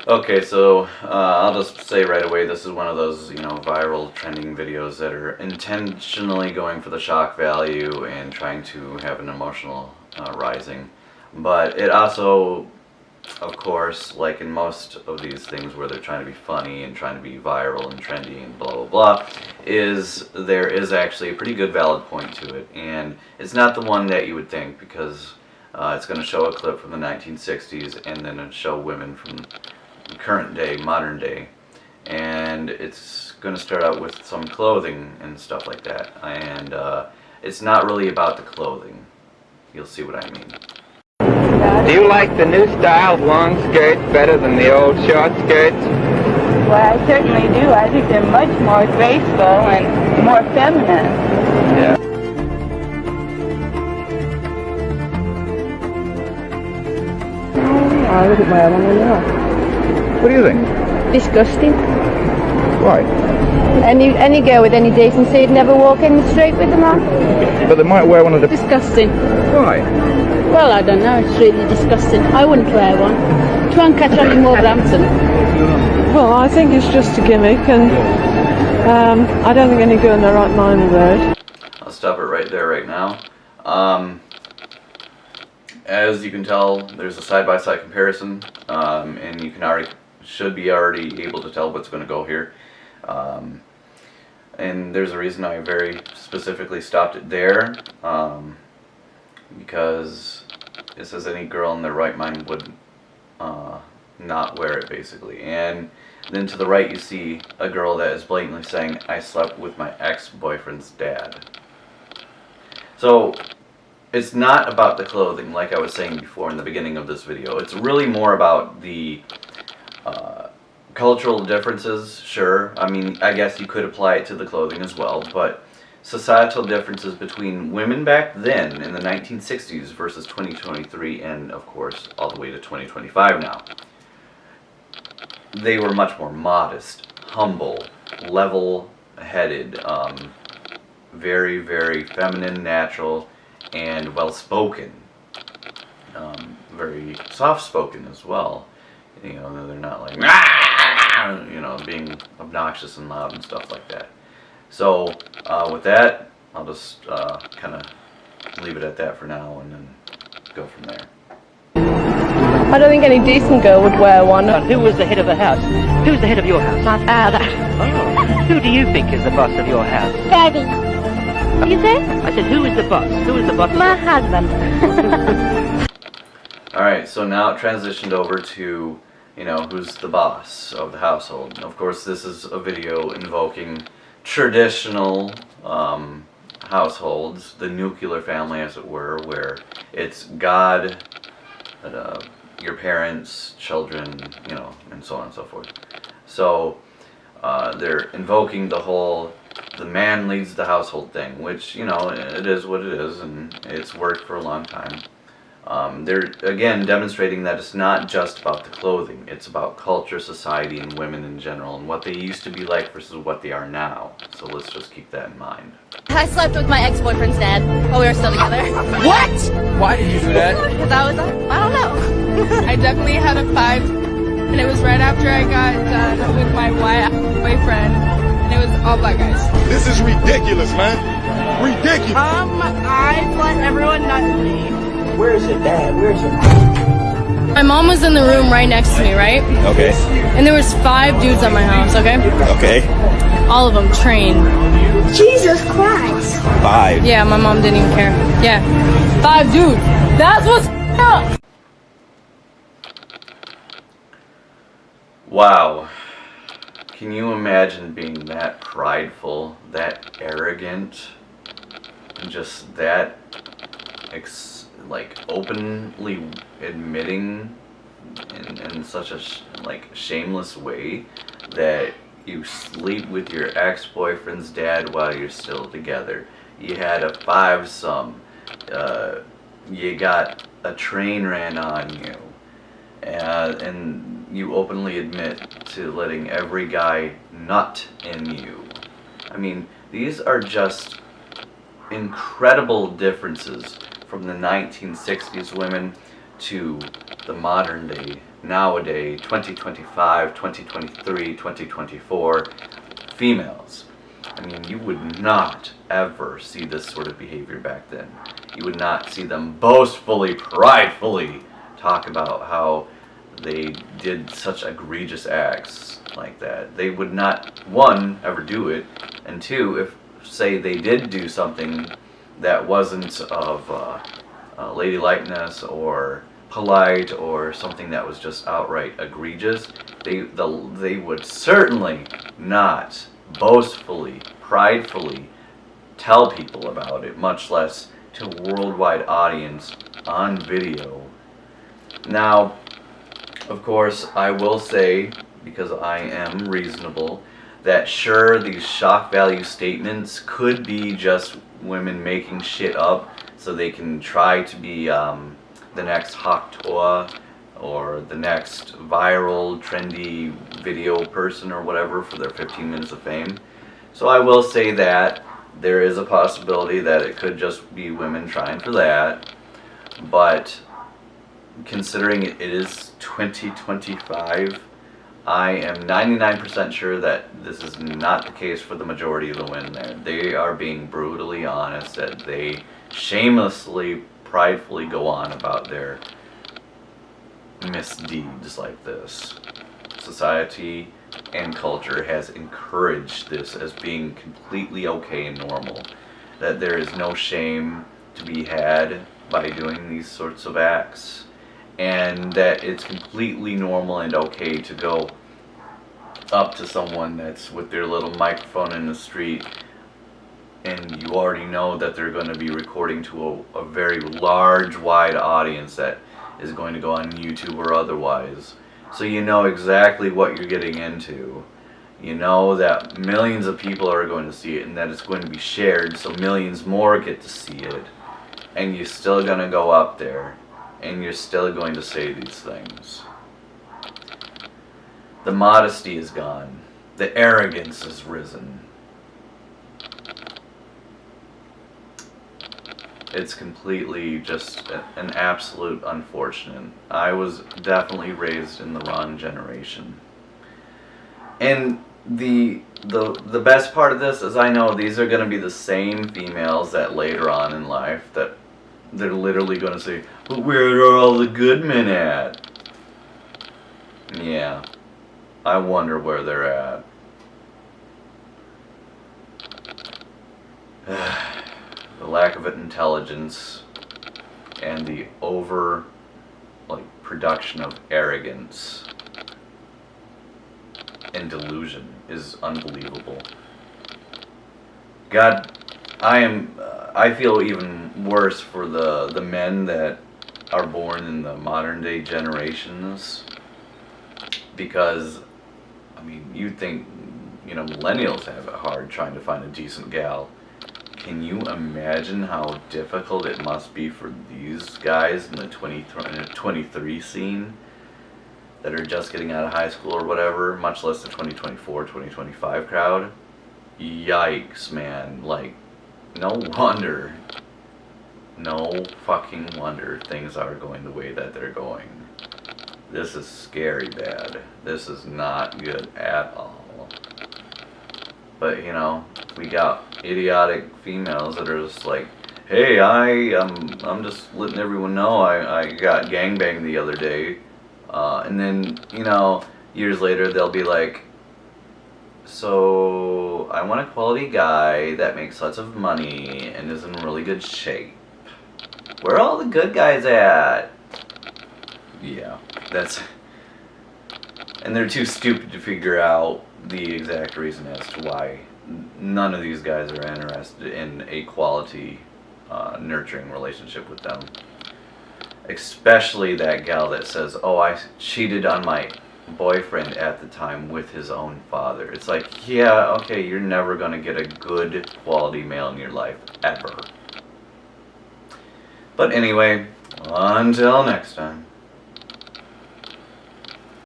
Okay, so I'll just say right away, this is one of those, viral trending videos that are intentionally going for the shock value and trying to have an emotional rising. But it also, of course, like in most of these things where they're trying to be funny and trying to be viral and trendy and blah blah blah, there is actually a pretty good valid point to it. And it's not the one that you would think, because it's going to show a clip from the 1960s and then it'll show women from current day, modern day, and it's going to start out with some clothing and stuff like that, and it's not really about the clothing. You'll see what I mean. Do you like the new style of long skirts better than the old short skirts? Well, I certainly do. I think they're much more graceful and more feminine. Yeah. I wouldn't wear one anymore. What do you think? Disgusting. Why? Any girl with any decency would never walk in the street with them on. But they might wear one of the... Disgusting. Why? Well, I don't know. It's really disgusting. I wouldn't wear one. Try and catch on in Wolverhampton. Well, I think it's just a gimmick, and I don't think any girl in their right mind will wear it. I'll stop it right there right now. As you can tell, there's a side-by-side comparison, and you can should be already able to tell what's going to go here. And there's a reason I very specifically stopped it there, because it says any girl in their right mind would not wear it, basically. And then to the right you see a girl that is blatantly saying, I slept with my ex-boyfriend's dad. So it's not about the clothing, like I was saying before in the beginning of this video. It's really more about the cultural differences, sure. I mean, I guess you could apply it to the clothing as well, but societal differences between women back then in the 1960s versus 2023, and of course all the way to 2025 now. They were much more modest, humble, level-headed, very, very feminine, natural, and well-spoken. Very soft-spoken as well. They're not like, being obnoxious and loud and stuff like that. So, with that, I'll just kind of leave it at that for now and then go from there. I don't think any decent girl would wear one. Who was the head of the house? Who's the head of your house? My father. Oh, who do you think is the boss of your house? Daddy. You say? I said, who is the boss? Who is the boss? My husband. Alright, so now it transitioned over to, who's the boss of the household. Of course, this is a video invoking traditional households, the nuclear family as it were, where it's God, your parents, children, and so on and so forth. So they're invoking the man leads the household thing, which, it is what it is, and it's worked for a long time. They're, again, demonstrating that it's not just about the clothing, it's about culture, society, and women in general, and what they used to be like versus what they are now. So let's just keep that in mind. I slept with my ex-boyfriend's dad while we were still together. What? Why did you do that? Because I don't know. I definitely had a 5, and it was right after I got done with my white boyfriend, and it was all black guys. This is ridiculous, man. Ridiculous. I let everyone nut me. Where's your dad? Where's your mom? My mom was in the room right next to me, right? Okay. And there was 5 dudes at my house, okay? Okay. All of them trained. Jesus Christ. 5. Yeah, my mom didn't even care. Yeah. 5 dudes. That's what's up. Wow. Can you imagine being that prideful, that arrogant, and just that openly admitting in such a shameless way that you sleep with your ex-boyfriend's dad while you're still together? You had a 5-some. You got a train ran on you, and you openly admit to letting every guy nut in you. I mean, these are just incredible differences from the 1960s women to the modern day nowadays, 2025, 2023, 2024, females. I mean, you would not ever see this sort of behavior back then. You would not see them boastfully, pridefully talk about how they did such egregious acts like that. They would not, one, ever do it, and two, if, say, they did do something that wasn't of ladylikeness or polite or something that was just outright egregious, they would certainly not boastfully, pridefully tell people about it, much less to a worldwide audience on video. Now, of course, I will say, because I am reasonable, that sure, these shock value statements could be just women making shit up so they can try to be the next Haktoa or the next viral, trendy video person or whatever for their 15 minutes of fame. So I will say that there is a possibility that it could just be women trying for that, but considering it is 2025, I am 99% sure that this is not the case for the majority of the women there. They are being brutally honest that they shamelessly, pridefully go on about their misdeeds like this. Society and culture has encouraged this as being completely okay and normal. That there is no shame to be had by doing these sorts of acts. And that it's completely normal and okay to go up to someone that's with their little microphone in the street and you already know that they're going to be recording to a very large, wide audience that is going to go on YouTube or otherwise. So you know exactly what you're getting into. You know that millions of people are going to see it and that it's going to be shared so millions more get to see it. And you're still going to go up there and you're still going to say these things. The modesty is gone. The arrogance has risen. It's completely just an absolute unfortunate. I was definitely raised in the wrong generation. And the best part of this is I know these are going to be the same females that later on in life that they're literally going to say, but where are all the good men at? Yeah, I wonder where they're at. The lack of intelligence and the production of arrogance and delusion is unbelievable. God, I feel even worse for the men that are born in the modern day generations, because I mean, you'd think, millennials have it hard trying to find a decent gal. Can you imagine how difficult it must be for these guys in the 23 scene that are just getting out of high school or whatever, much less the 2024, 2025 crowd? Yikes, man. No fucking wonder things are going the way that they're going. This is scary bad. This is not good at all. But, we got idiotic females that are just like, hey, I'm just letting everyone know I got gangbanged the other day. And then, years later they'll be like, so I want a quality guy that makes lots of money and is in really good shape. Where are all the good guys at? Yeah, and they're too stupid to figure out the exact reason as to why none of these guys are interested in a quality, nurturing relationship with them. Especially that gal that says, oh, I cheated on my boyfriend at the time with his own father. It's like, yeah, okay, you're never going to get a good quality male in your life, ever. But anyway, until next time.